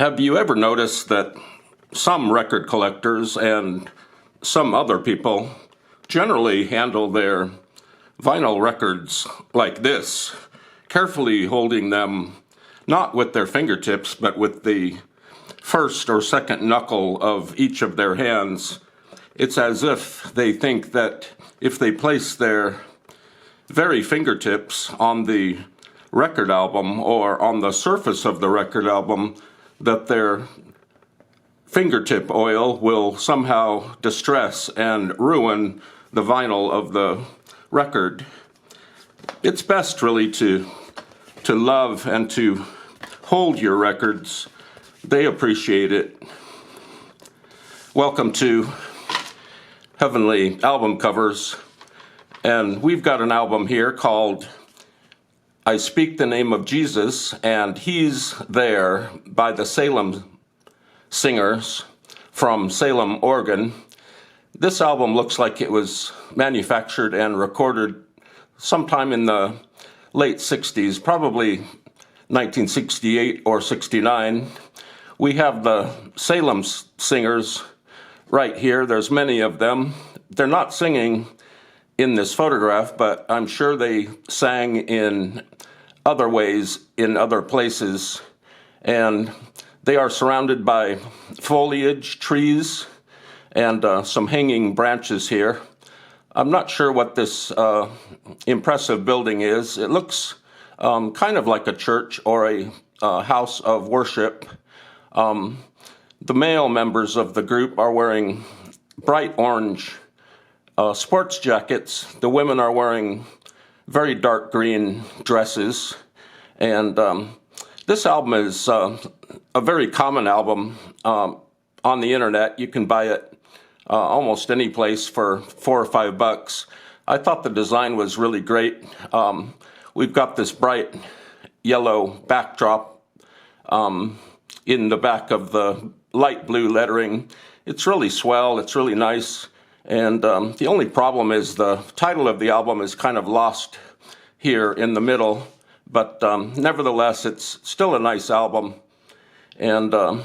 Have you ever noticed that some record collectors and some other people generally handle their vinyl records like this, carefully holding them not with their fingertips, but with the first or second knuckle of each of their hands? It's as if they think that if they place their very fingertips on the record album or on the surface of the record album, that their fingertip oil will somehow distress and ruin the vinyl of the record. It's best really to love and to hold your records. They appreciate it. Welcome to Heavenly Album Covers. And we've got an album here called I Speak the Name of Jesus, and He's There by the Salem Singers from Salem, Oregon. This album looks like it was manufactured and recorded sometime in the late 60s, probably 1968 or 69. We have the Salem Singers right here. There's many of them. They're not singing in this photograph, but I'm sure they sang in other ways in other places. And they are surrounded by foliage, trees, and some hanging branches here. I'm not sure what this impressive building is. It looks kind of like a church or a house of worship. The male members of the group are wearing bright orange sports jackets. The women are wearing very dark green dresses. And this album is a very common album on the internet. You can buy it almost any place for $4 or $5. I thought the design was really great. We've got this bright yellow backdrop in the back of the light blue lettering. It's really swell. It's really nice. And the only problem is the title of the album is kind of lost here in the middle. But nevertheless, it's still a nice album. And the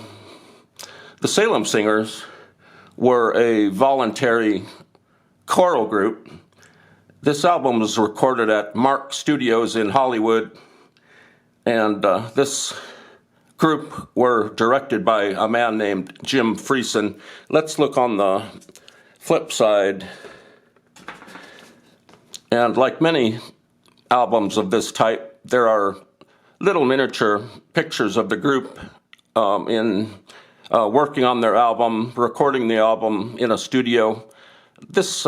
Salem Singers were a voluntary choral group. This album was recorded at Mark Studios in Hollywood. And this group were directed by a man named Jim Friesen. Let's look on the flip side. And like many albums of this type, there are little miniature pictures of the group working on their album, recording the album in a studio. This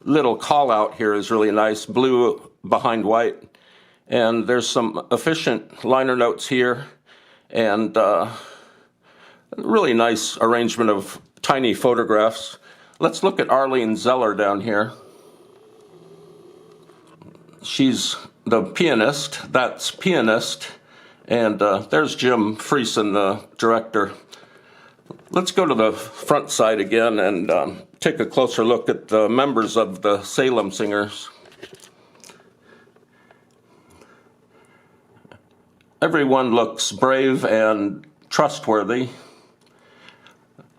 little call out here is really nice, blue behind white. And there's some efficient liner notes here and really nice arrangement of tiny photographs. Let's look at Arlene Zeller down here. She's the pianist. That's pianist. And there's Jim Friesen, the director. Let's go to the front side again and take a closer look at the members of the Salem Singers. Everyone looks brave and trustworthy.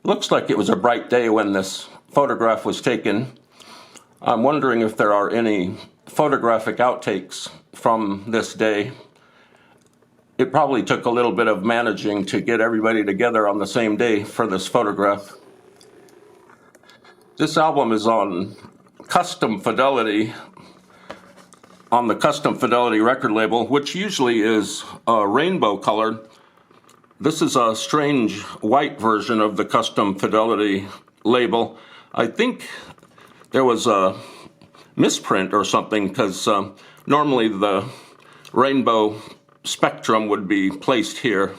Looks like it was a bright day when this photograph was taken. I'm wondering if there are any photographic outtakes from this day. It probably took a little bit of managing to get everybody together on the same day for this photograph. This album is on Custom Fidelity, on the Custom Fidelity record label, which usually is rainbow colored. This is a strange white version of the Custom Fidelity label. I think there was a misprint or something, because normally the rainbow spectrum would be placed here.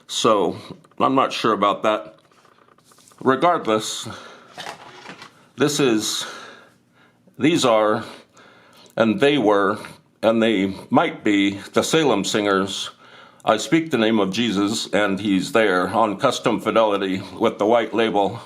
So I'm not sure about that. Regardless, these are, and they were, and they might be the Salem Singers. I Speak the Name of Jesus, and He's There on Custom Fidelity with the white label.